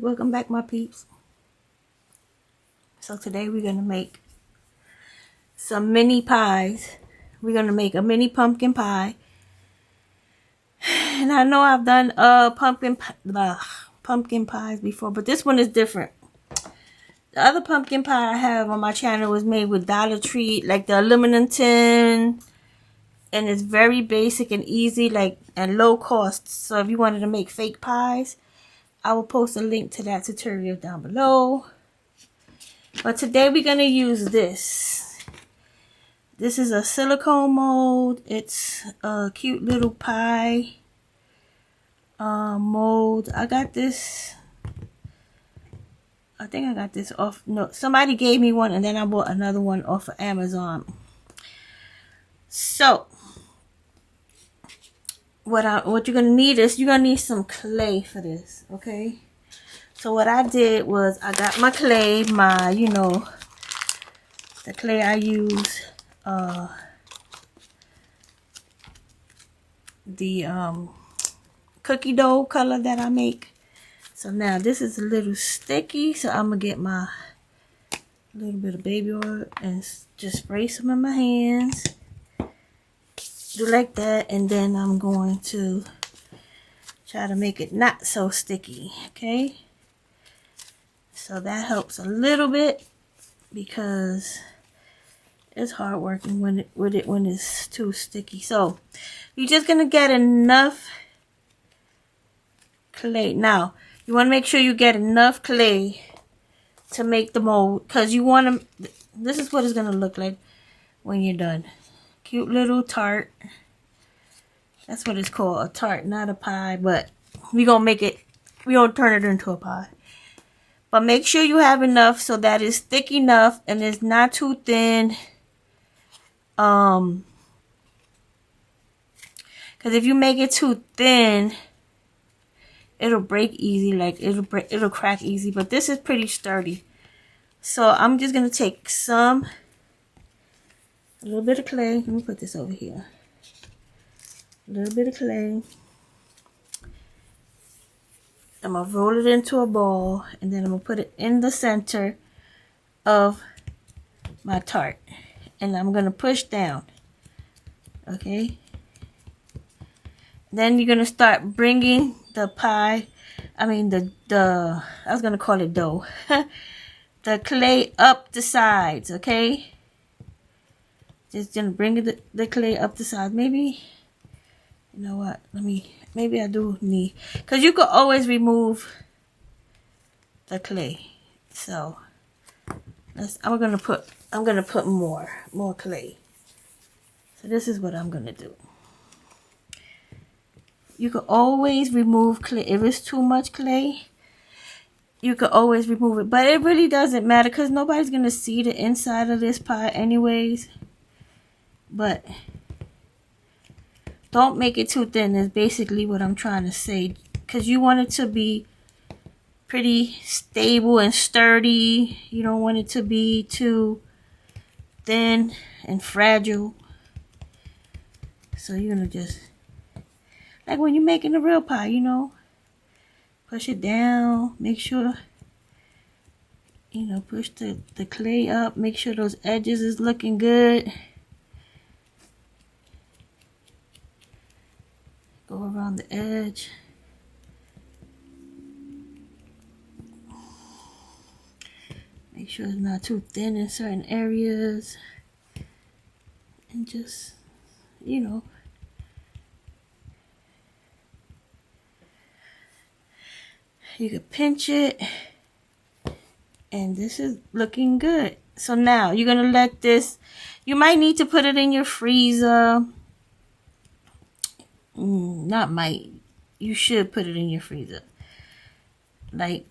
welcome back my peeps. So today we're going to make some mini pies. We're going to make a mini pumpkin pie. And I know I've done pumpkin pies before, but this one is different. The other pumpkin pie I have on my channel was made with Dollar Tree, like the aluminum tin. And it's very basic and easy, and low cost. So if you wanted to make fake pies, I will post a link to that tutorial down below. But today we're going to use this. This is a silicone mold. It's a cute little pie mold. I got this. I think I got this off. No, somebody gave me one and then I bought another one off of Amazon. So what you're going to need is you're going to need some clay for this, okay? So what I did was I got my clay, the clay I use, the cookie dough color that I make. So now this is a little sticky, so I'm gonna get my little bit of baby oil and just spray some in my hands. Do like that, and then I'm going to try to make it not so sticky, okay? So that helps a little bit because it's hard working with it when it's too sticky. So you're just gonna get enough clay. Now you want to make sure you get enough clay to make the mold, because you want to. This is what it's gonna look like when you're done. Cute little tart. That's what it's called, a tart, not a pie. But we gonna turn it into a pie. But make sure you have enough so that it's thick enough and it's not too thin. Because if you make it too thin, it'll break easy. It'll crack easy. But this is pretty sturdy. So I'm just gonna take a little bit of clay. Let me put this over here. A little bit of clay. I'm gonna roll it into a ball, and then I'm gonna put it in the center of my tart, and I'm gonna push down. Okay. Then you're gonna start bringing the pie. I was gonna call it dough. The clay up the sides. Okay. Just gonna bring the clay up the sides. Maybe. You know what? Maybe I do need, because you could always remove the clay. So I'm gonna put more clay. So this is what I'm gonna do. You could always remove clay. If it's too much clay, you could always remove it. But it really doesn't matter because nobody's gonna see the inside of this pie anyways. But don't make it too thin is basically what I'm trying to say. Because you want it to be pretty stable and sturdy. You don't want it to be too thin and fragile. So you're going to just, like when you're making a real pie, push it down. Make sure, push the clay up. Make sure those edges is looking good. Go around the edge. Make sure it's not too thin in certain areas. And just, you could pinch it. And this is looking good. So now you're going to let this, you might need to put it in your freezer. Not might. You should put it in your freezer. Like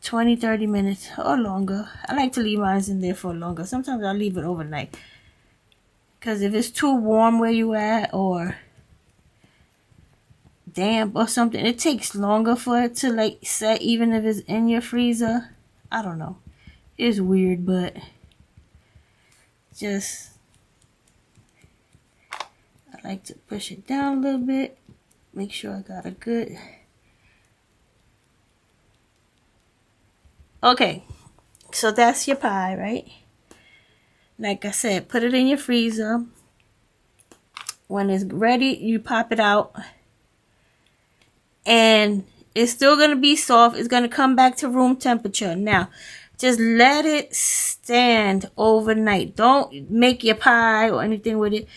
20-30 minutes or longer. I like to leave mine in there for longer. Sometimes I'll leave it overnight. Because if it's too warm where you at or damp or something, it takes longer for it to set even if it's in your freezer. I don't know. It's weird, but I like to push it down a little bit. Make sure I got a good Okay, so that's your pie, right? Like I said, put it in your freezer. When it's ready, you pop it out. And it's still going to be soft. It's going to come back to room temperature. Now, just let it stand overnight. Don't make your pie or anything with it.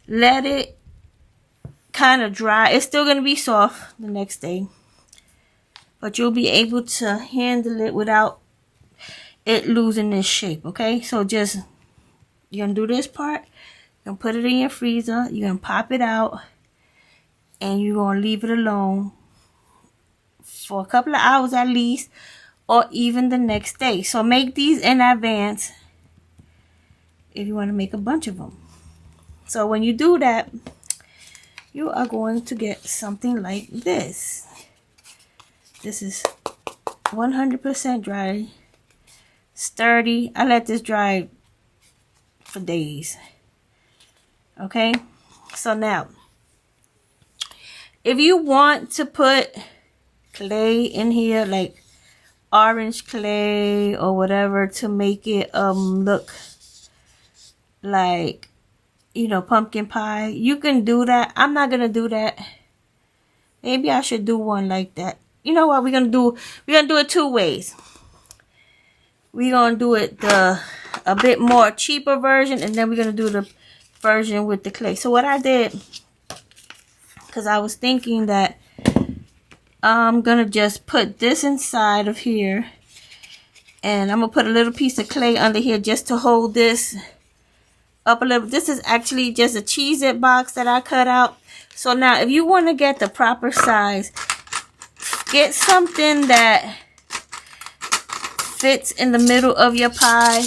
Let it kind of dry. It's still going to be soft the next day. But you'll be able to handle it without it losing its shape, okay? So just, you're going to do this part. You're going to put it in your freezer. You're going to pop it out. And you're going to leave it alone for a couple of hours at least, or even the next day. So make these in advance if you want to make a bunch of them. So when you do that, you are going to get something like this. This is 100% dry, sturdy. I let this dry for days. Okay, so now if you want to put clay in here, like orange clay or whatever, to make it look like, you know, pumpkin pie, you can do that. I'm not gonna do that. Maybe I should do one like that. You know what we're gonna do? We're gonna do it two ways. We're gonna do it the a bit more cheaper version, and then we're gonna do the version with the clay. So what I did, because I was thinking that I'm gonna just put this inside of here, and I'm gonna put a little piece of clay under here just to hold this up a little. This is actually just a Cheez-It box that I cut out. So now if you want to get the proper size, get something that fits in the middle of your pie.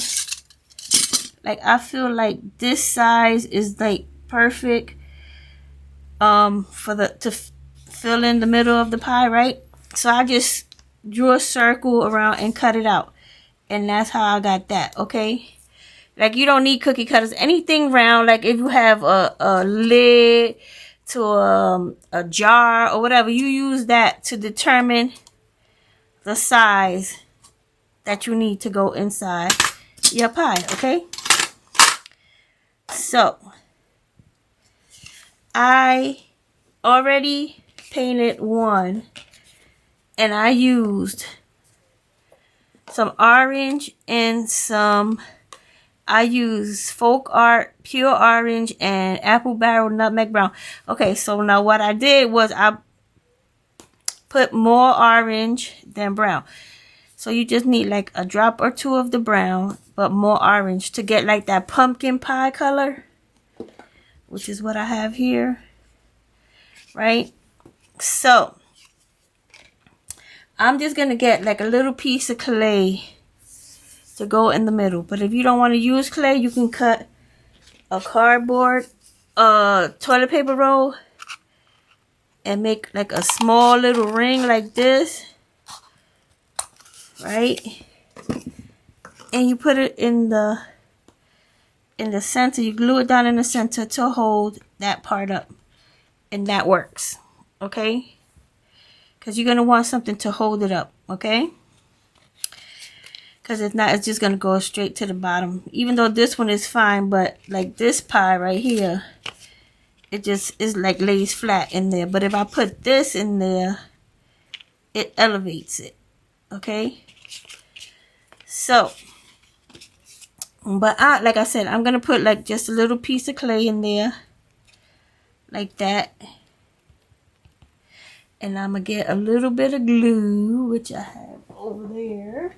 Like I feel like this size is like perfect for to fill in the middle of the pie, right? So I just drew a circle around and cut it out, and that's how I got that. Okay, like you don't need cookie cutters, anything round. Like if you have a lid to a jar or whatever, you use that to determine the size that you need to go inside your pie. Okay, so I already painted one, and I used some orange and I used folk art pure orange and apple barrel nutmeg brown. Okay, so now what I did was I put more orange than brown. So you just need like a drop or two of the brown, but more orange to get like that pumpkin pie color, which is what I have here, right? So I'm just gonna get like a little piece of clay to go in the middle. But if you don't want to use clay, you can cut a cardboard toilet paper roll and make like a small little ring like this, right? And you put it in the center. You glue it down in the center to hold that part up, and that works. Okay, because you're gonna want something to hold it up. Okay, because if not, it's just gonna go straight to the bottom. Even though this one is fine, but like this pie right here, it just is like lays flat in there. But if I put this in there, it elevates it. Okay, so but like I said, I'm gonna put like just a little piece of clay in there like that, and I'm gonna get a little bit of glue, which I have over there.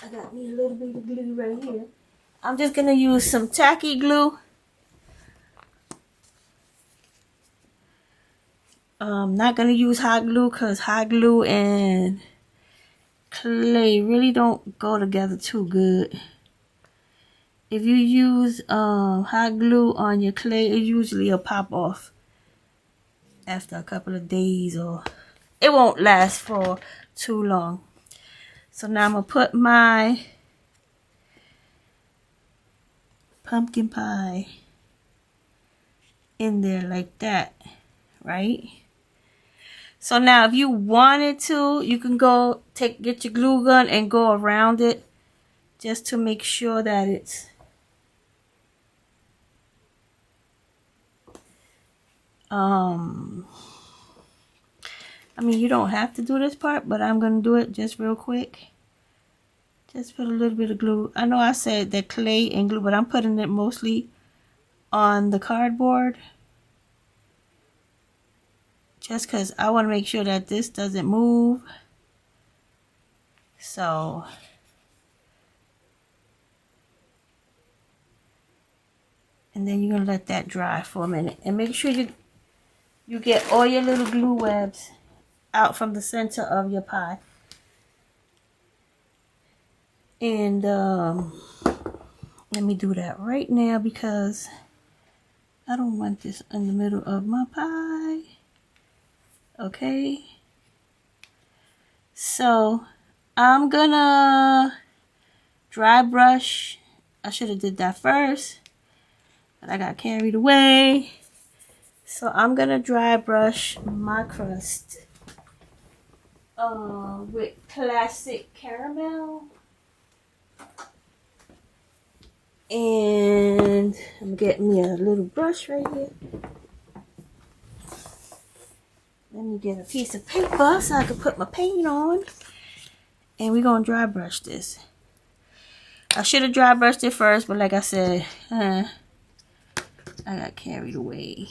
I got me a little bit of glue right here. I'm just gonna use some tacky glue. I'm not gonna use hot glue because hot glue and clay really don't go together too good. If you use hot glue on your clay, it usually will pop off after a couple of days, or it won't last for too long. So now I'm gonna put my pumpkin pie in there like that, right? So now if you wanted to, you can go get your glue gun and go around it just to make sure that it's I mean, you don't have to do this part, but I'm going to do it just real quick. Just put a little bit of glue. I know I said that clay and glue, but I'm putting it mostly on the cardboard. Just because I want to make sure that this doesn't move. So, and then you're going to let that dry for a minute. And make sure you get all your little glue webs out from the center of your pie. And let me do that right now because I don't want this in the middle of my pie. Okay. So I'm gonna dry brush. I should have did that first, but I got carried away. So I'm gonna dry brush my crust with classic caramel. And I'm getting me a little brush right here. Let me get a piece of paper so I can put my paint on. And we're going to dry brush this. I should have dry brushed it first, but like I said, I got carried away.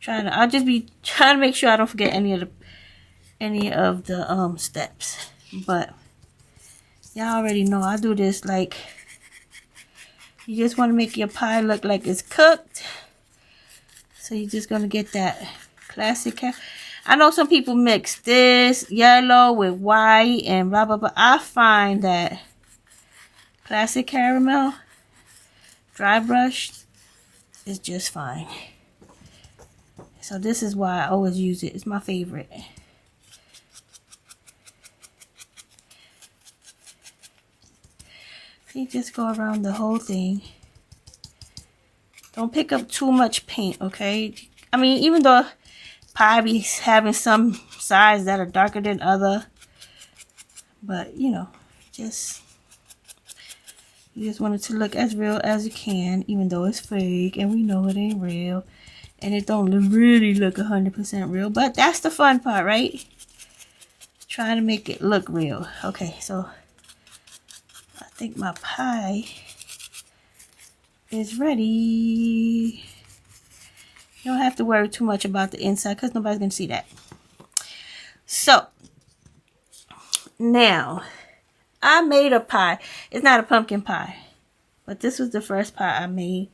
I'll just be trying to make sure I don't forget any of the steps. But y'all already know I do this like, you just want to make your pie look like it's cooked. So you're just going to get that classic. I know some people mix this yellow with white and blah, blah, blah. I find that classic caramel dry brush is just fine. So this is why I always use it. It's my favorite. You just go around the whole thing. Don't pick up too much paint, okay? I mean, even though pie be having some sides that are darker than other, but you know, you just want it to look as real as you can, even though it's fake and we know it ain't real, and it don't really look 100% real. But that's the fun part, right? Trying to make it look real. Okay, so I think my pie is ready. You don't have to worry too much about the inside because nobody's going to see that. So, now, I made a pie. It's not a pumpkin pie, but this was the first pie I made.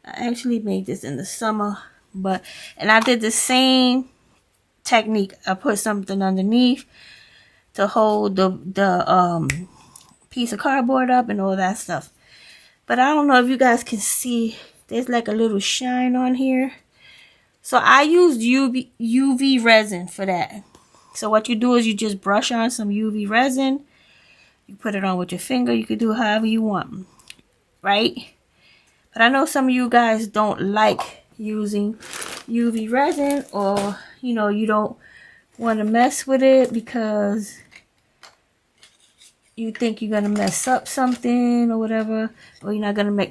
I actually made this in the summer, and I did the same technique. I put something underneath to hold the piece of cardboard up and all that stuff. But I don't know if you guys can see, there's like a little shine on here. So I used UV resin for that. So what you do is you just brush on some UV resin. You put it on with your finger. You could do however you want, right? But I know some of you guys don't like using UV resin, or you know, you don't want to mess with it because you think you're gonna mess up something or whatever, or you're not gonna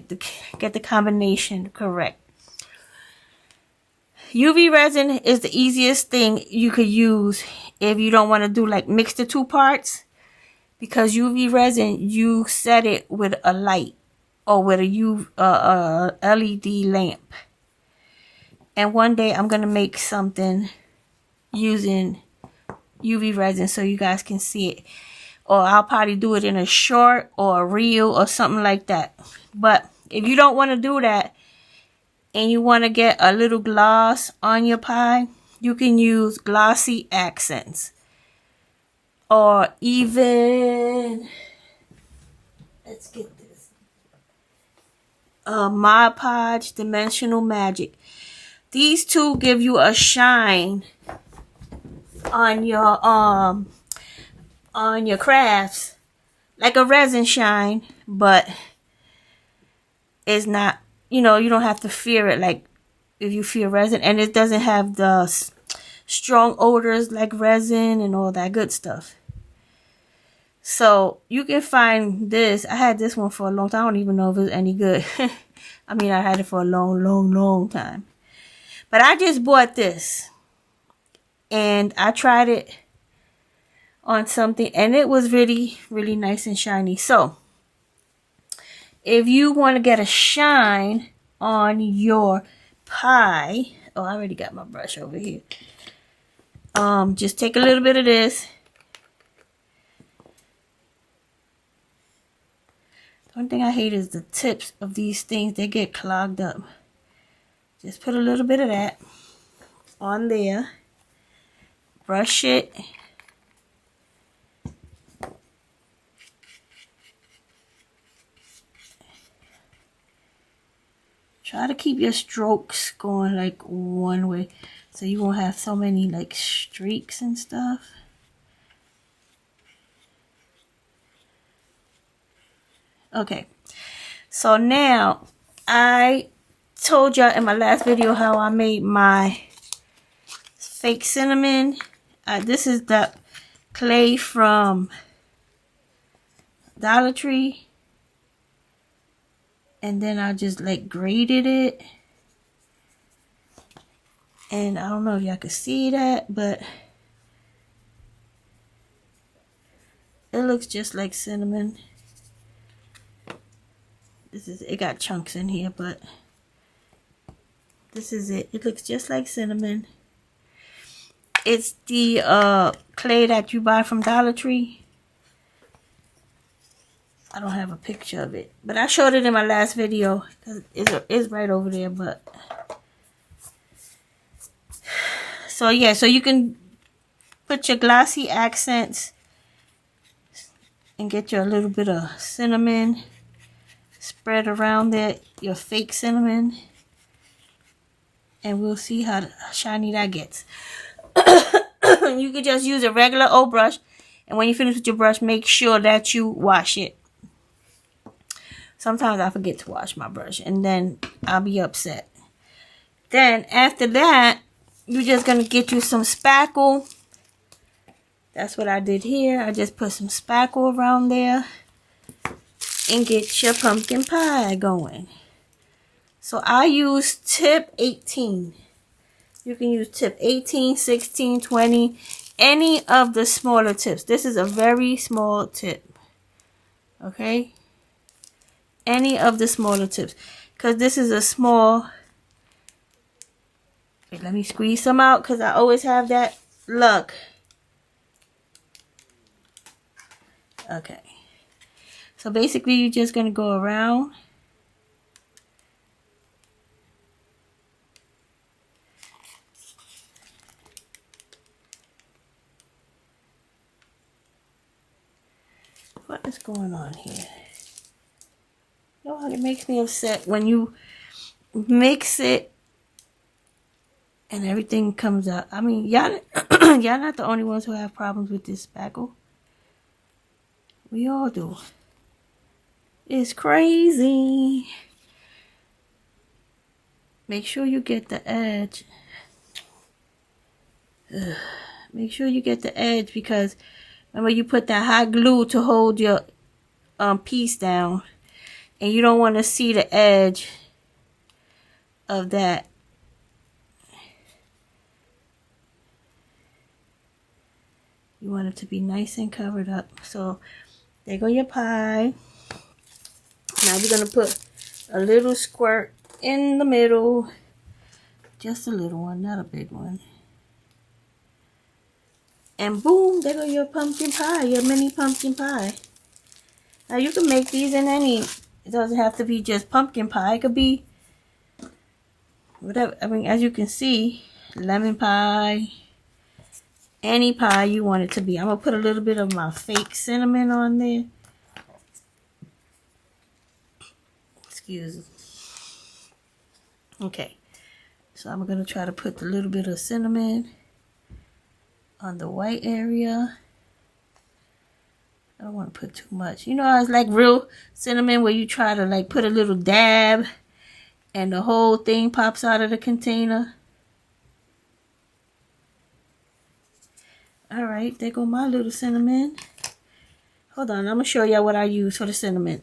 get the combination correct. UV resin is the easiest thing you could use if you don't want to do like mix the two parts, because UV resin, you set it with a light or with a LED lamp. And one day I'm gonna make something using UV resin so you guys can see it. Or I'll probably do it in a short or a reel or something like that. But if you don't want to do that and you want to get a little gloss on your pie, you can use glossy accents. Or even, let's get this, Mod Podge Dimensional Magic. These two give you a shine on your crafts, like a resin shine, but it's not, you know, you don't have to fear it like if you fear resin, and it doesn't have the strong odors like resin and all that good stuff. So you can find this. I had this one for a long time. I don't even know if it's any good. I mean, I had it for a long time. But I just bought this. And I tried it on something. And it was really, really nice and shiny. So, if you want to get a shine on your pie. Oh, I already got my brush over here. Just take a little bit of this. One thing I hate is the tips of these things. They get clogged up. Just put a little bit of that on there. Brush it. Try to keep your strokes going like one way, so you won't have so many like streaks and stuff. Okay, so now I told y'all in my last video how I made my fake cinnamon. This is the clay from Dollar Tree. And then I just like grated it. And I don't know if y'all can see that, but it looks just like cinnamon. It got chunks in here, but this is it. It looks just like cinnamon. It's the clay that you buy from Dollar Tree. I don't have a picture of it, but I showed it in my last video. It's right over there, but so yeah, so you can put your glossy accents and get your little bit of cinnamon spread around it, your fake cinnamon, and we'll see how shiny that gets. You can just use a regular old brush, and when you finish with your brush, make sure that you wash it. Sometimes I forget to wash my brush, and then I'll be upset. Then after that, you're just gonna get you some spackle. That's what I did here. I just put some spackle around there and get your pumpkin pie going. So I use tip 18. You can use tip 18, 16, 20, any of the smaller tips. This is a very small tip. Okay? Any of the smaller tips. Because this is a small... Wait, let me squeeze some out because I always have that luck. Okay. So basically you're just going to go around. What is going on here? Oh, it makes me upset when you mix it and everything comes out. I mean, y'all not the only ones who have problems with this spackle. We all do. It's crazy. Make sure you get the edge. Make sure you get the edge, because remember you put that hot glue to hold your piece down, and you don't want to see the edge of that. You want it to be nice and covered up. So there go your pie. Now we're going to put a little squirt in the middle. Just a little one, not a big one. And boom, there go your pumpkin pie, your mini pumpkin pie. Now you can make these in any, it doesn't have to be just pumpkin pie. It could be whatever. I mean, as you can see, lemon pie, any pie you want it to be. I'm going to put a little bit of my fake cinnamon on there. Excuse me. Okay. So I'm going to try to put a little bit of cinnamon on the white area. I don't want to put too much. You know, it's like real cinnamon where you try to like put a little dab and the whole thing pops out of the container. Alright, there go my little cinnamon. Hold on, I'm going to show y'all what I use for the cinnamon.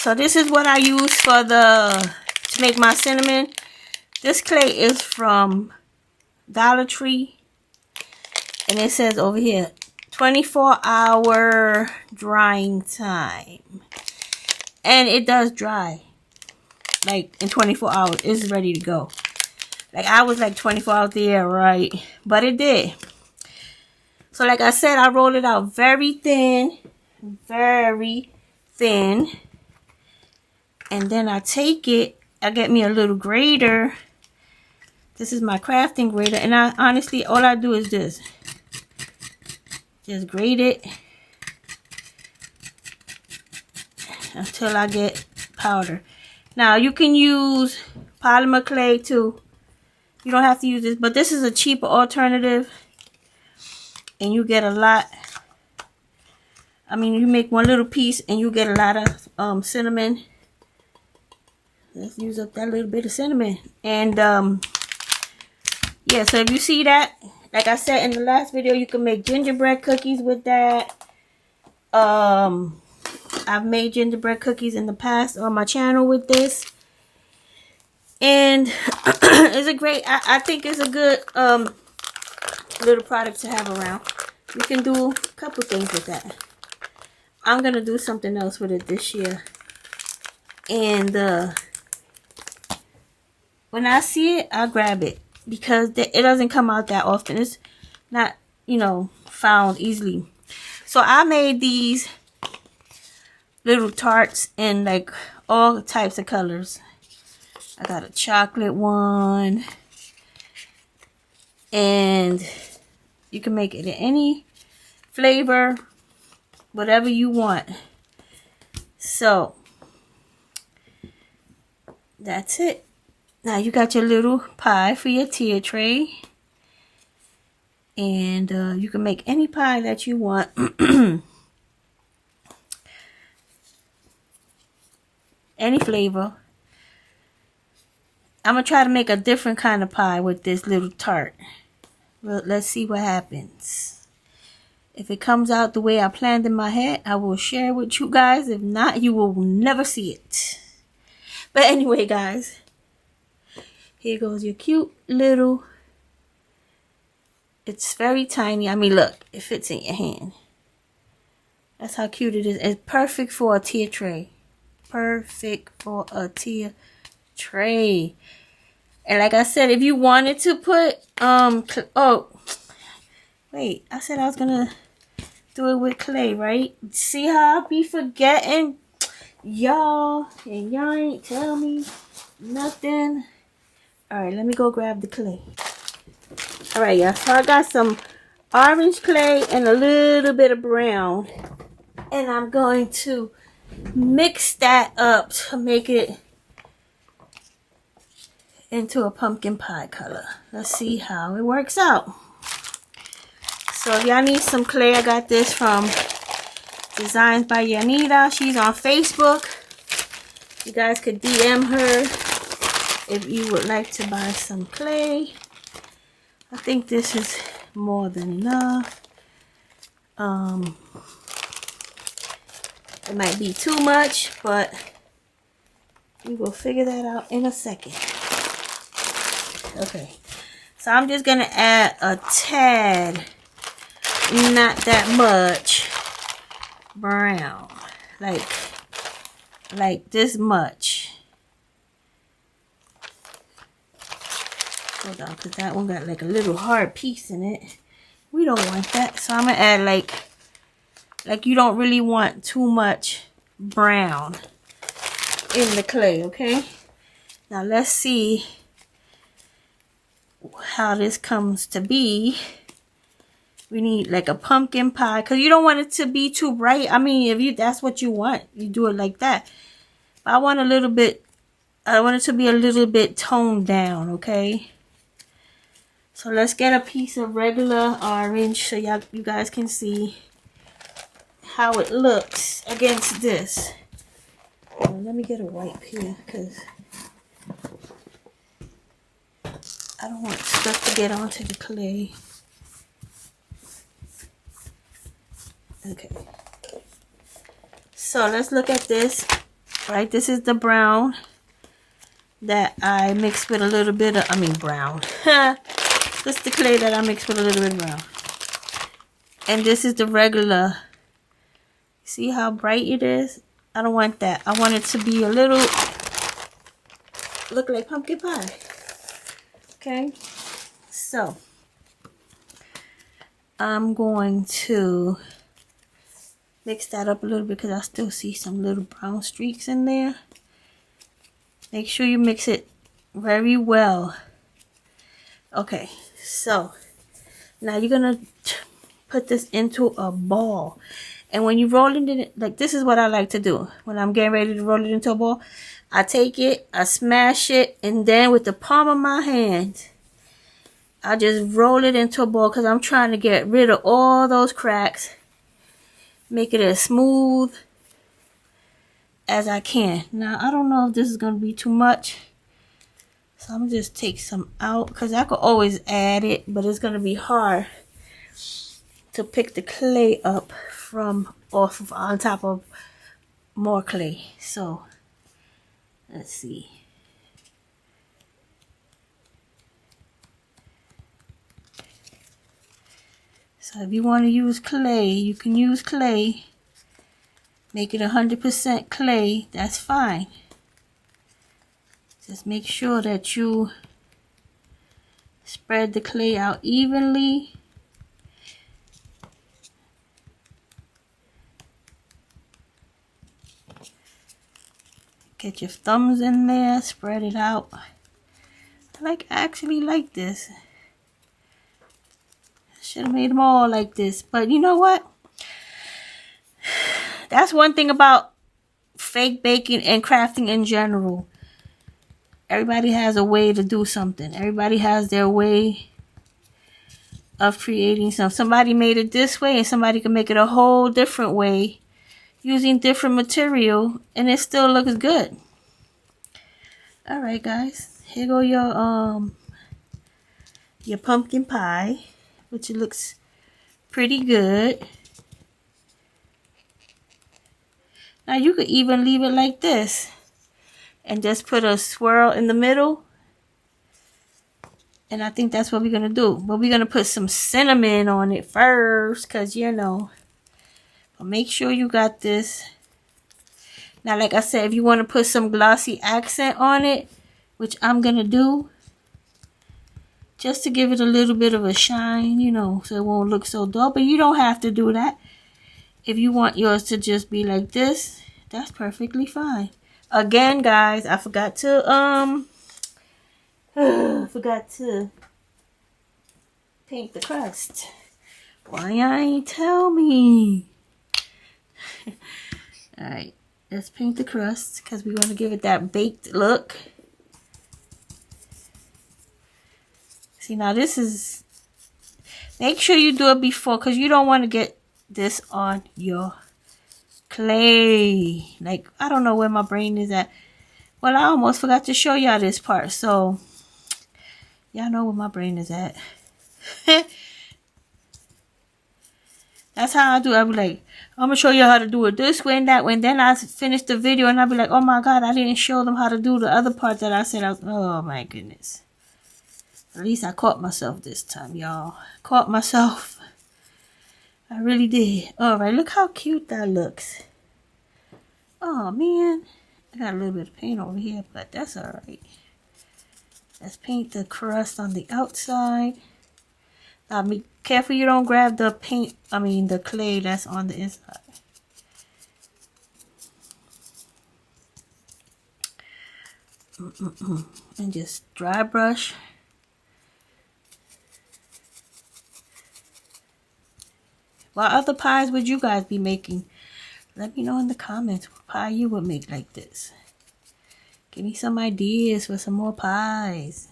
So this is what I use for to make my cinnamon. This clay is from Dollar Tree. And it says over here, 24-hour drying time. And it does dry. Like in 24 hours, it's ready to go. Like I was like 24 hours there, right? But it did. So like I said, I rolled it out very thin. Very thin. And then I take it. I get me a little grater. This is my crafting grater. And I honestly, all I do is this. Just grate it. Until I get powder. Now you can use polymer clay too. You don't have to use this. But this is a cheaper alternative. And you get a lot. I mean, you make one little piece and you get a lot of cinnamon. Let's use up that little bit of cinnamon. And yeah, so if you see that, like I said in the last video, you can make gingerbread cookies with that. I've made gingerbread cookies in the past on my channel with this. And it's a great, I think it's a good little product to have around. You can do a couple things with that. I'm going to do something else with it this year. And when I see it, I'll grab it. Because it doesn't come out that often. It's not, you know, found easily. So I made these little tarts in like all types of colors. I got a chocolate one. And you can make it in any flavor. Whatever you want. So that's it. Now you got your little pie for your tier tray. And you can make any pie that you want. Any flavor. I'm going to try to make a different kind of pie with this little tart. Well, let's see what happens. If it comes out the way I planned in my head, I will share it with you guys. If not, you will never see it. But anyway, guys. Here goes your cute little. It's very tiny. I mean, look. It fits in your hand. That's how cute it is. It's perfect for a tier tray. Perfect for a tier tray. And like I said, if you wanted to put, oh, wait. I said I was going to do it with clay, right? See how I be forgetting? Y'all. And y'all ain't tell me nothing. Alright, let me go grab the clay. Alright, y'all. So I got some orange clay and a little bit of brown. And I'm going to mix that up to make it into a pumpkin pie color. Let's see how it works out. So if y'all need some clay, I got this from Designs by Yanita. She's on Facebook. You guys could DM her if you would like to buy some clay. I think this is more than enough. It might be too much, but we will figure that out in a second. Okay, so I'm just gonna add a tad, not that much, brown, like this much. Hold on, because that one got like a little hard piece in it. We don't want that. So I'm going to add like you don't really want too much brown in the clay, okay? Now let's see how this comes to be. We need like a pumpkin pie, because you don't want it to be too bright. I mean, if that's what you want, you do it like that. But I want it to be a little bit toned down, okay? So let's get a piece of regular orange so you guys can see how it looks against this. Let me get a wipe here, because I don't want stuff to get onto the clay. Okay. So let's look at this. Right, this is the brown that I mixed with a little bit of, brown. This is the clay that I mixed with a little bit of brown. And this is the regular. See how bright it is? I don't want that. I want it to be a little, look like pumpkin pie. Okay, so I'm going to mix that up a little bit because I still see some little brown streaks in there. Make sure you mix it very well. Okay, so now you're gonna put this into a ball. And when you roll it in, like this is what I like to do. When I'm getting ready to roll it into a ball, I take it, I smash it, and then with the palm of my hand, I just roll it into a ball because I'm trying to get rid of all those cracks. Make it as smooth as I can. Now, I don't know if this is going to be too much. So I'm going to just take some out because I could always add it, but it's going to be hard to pick the clay up from off of on top of more clay. So let's see. So if you want to use clay, you can use clay. Make it 100% clay. That's fine. Just make sure that you spread the clay out evenly. Get your thumbs in there, spread it out. I actually like this. Should have made them all like this, but you know what? That's one thing about fake baking and crafting in general. Everybody has a way to do something. Everybody has their way of creating something. Somebody made it this way and somebody can make it a whole different way using different material and it still looks good. Alright guys, here go your pumpkin pie, which it looks pretty good. Now you could even leave it like this and just put a swirl in the middle. And I think that's what we're going to do. But we're going to put some cinnamon on it first because, you know. But make sure you got this. Now, like I said, if you want to put some glossy accent on it, which I'm going to do. Just to give it a little bit of a shine, you know, so it won't look so dull. But you don't have to do that. If you want yours to just be like this, that's perfectly fine. Again, guys, I forgot to paint the crust. Why y'all ain't tell me? Alright, let's paint the crust because we want to give it that baked look. See, now this is, make sure you do it before because you don't want to get this on your clay. Like, I don't know where my brain is at. Well, I almost forgot to show y'all this part. So, y'all know where my brain is at. That's how I do. I'll be like, I'm going to show you how to do it this way and that way. And then I finish the video and I'll be like, oh my God, I didn't show them how to do the other part that I said. Oh my goodness. At least I caught myself this time, y'all. Caught myself. I really did. Alright, look how cute that looks. Oh man. I got a little bit of paint over here, but that's alright. Let's paint the crust on the outside. Now be careful you don't grab the paint, the clay that's on the inside. And just dry brush. What other pies would you guys be making? Let me know in the comments what pie you would make like this. Give me some ideas for some more pies.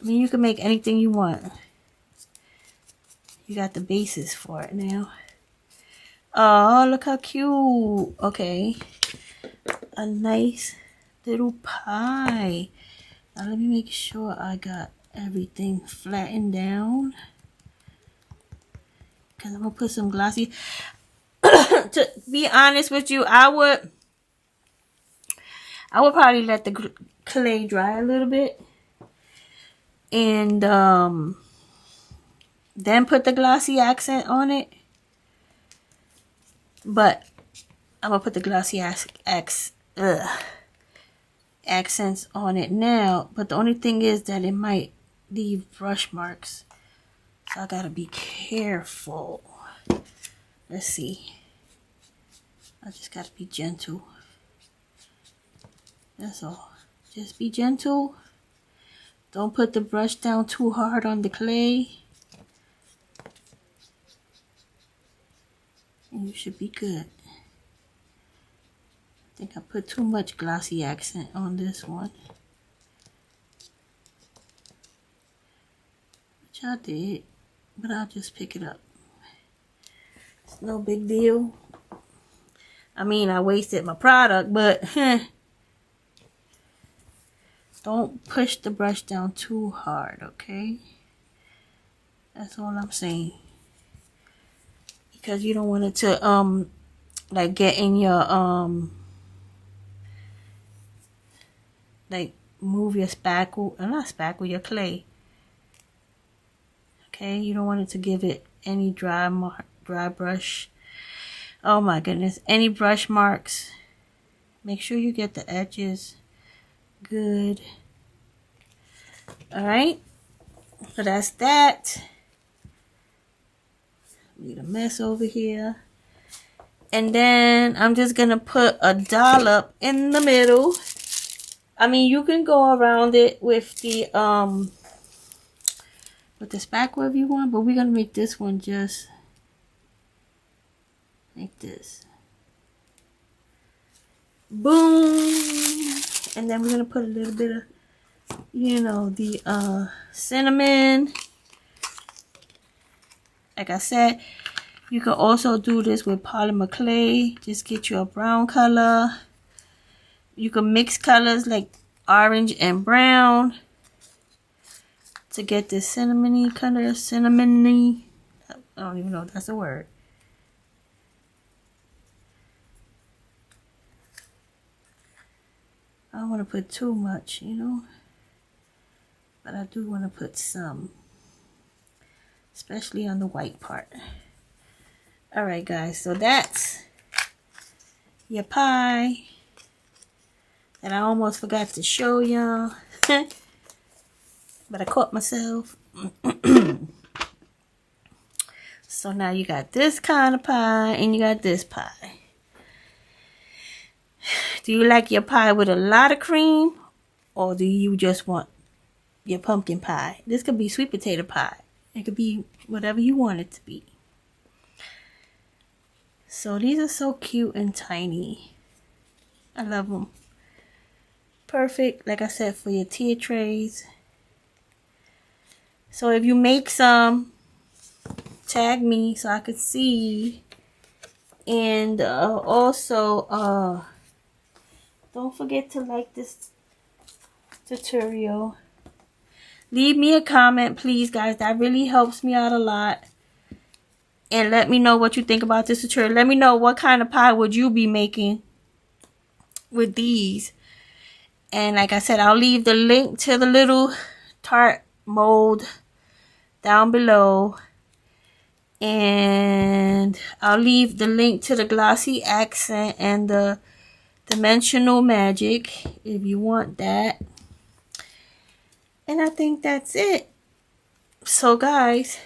You can make anything you want. You got the basis for it now. Oh, look how cute. Okay. A nice little pie. Now let me make sure I got everything flattened down. because I'm gonna put some glossy. To be honest with you, I would probably let the clay dry a little bit, and then put the glossy accent on it. But I'm gonna put the glossy accents on it now. But the only thing is that it might leave brush marks, so I gotta be careful. Let's see. I just gotta be gentle. That's all. Just be gentle. Don't put the brush down too hard on the clay. And you should be good. I think I put too much glossy accent on this one. Which I did. But I'll just pick it up. It's no big deal. I mean, I wasted my product, but don't push the brush down too hard, okay? That's all I'm saying. Because you don't want it to like get in your like move your spackle, not spackle, your clay. Okay, you don't want it to give it any dry brush. Oh my goodness, any brush marks. Make sure you get the edges good. All right, so that's that. Need a mess over here. And then I'm just gonna put a dollop in the middle. I mean, you can go around it with the spackle if you want, but we're gonna make this one just like this. Boom. And then we're gonna put a little bit of, you know, the cinnamon. Like I said, you can also do this with polymer clay. Just get you a brown color. You can mix colors like orange and brown to get this cinnamony color. Cinnamony. I don't even know if that's a word. I don't want to put too much, you know. But I do want to put some. Especially on the white part. Alright guys, so that's your pie that I almost forgot to show y'all. But I caught myself. So now you got this kind of pie and you got this pie. Do you like your pie with a lot of cream? Or do you just want your pumpkin pie? This could be sweet potato pie. It could be whatever you want it to be. So these are so cute and tiny. I love them. Perfect, like I said, for your tea trays. So if you make some, tag me so I could see. And also, don't forget to like this tutorial. Leave me a comment, please, guys. That really helps me out a lot. And let me know what you think about this tutorial. Let me know what kind of pie would you be making with these. And like I said, I'll leave the link to the little tart mold down below. And I'll leave the link to the glossy accent and the dimensional magic if you want that. And I think that's it. So guys,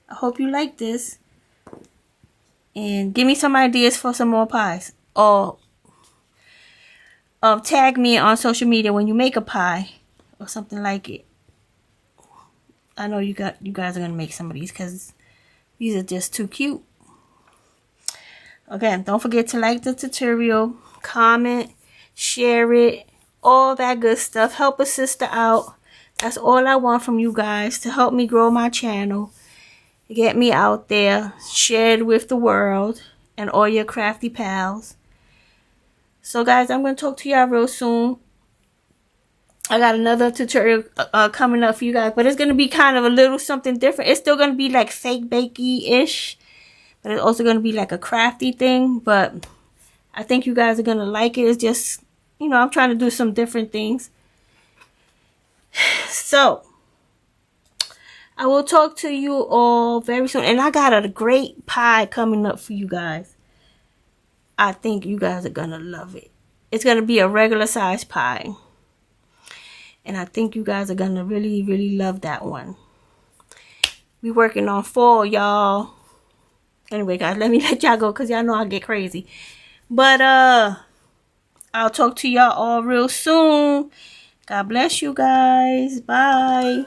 I hope you like this. And give me some ideas for some more pies. Or tag me on social media when you make a pie or something like it. I know you guys are gonna make some of these because these are just too cute. Again, don't forget to like the tutorial, comment, share it, all that good stuff. Help a sister out. That's all I want from you guys, to help me grow my channel, get me out there, share it with the world and all your crafty pals. So guys, I'm going to talk to y'all real soon. I got another tutorial coming up for you guys, but it's going to be kind of a little something different. It's still going to be like fake bakey-ish, But it's also going to be like a crafty thing. But I think you guys are going to like it. It's just, you know, I'm trying to do some different things. So, I will talk to you all very soon. And I got a great pie coming up for you guys. I think you guys are going to love it. It's going to be a regular size pie. And I think you guys are going to really, really love that one. We working on fall, y'all. Anyway, guys, let me let y'all go because y'all know I get crazy. But, I'll talk to y'all all real soon. God bless you guys. Bye.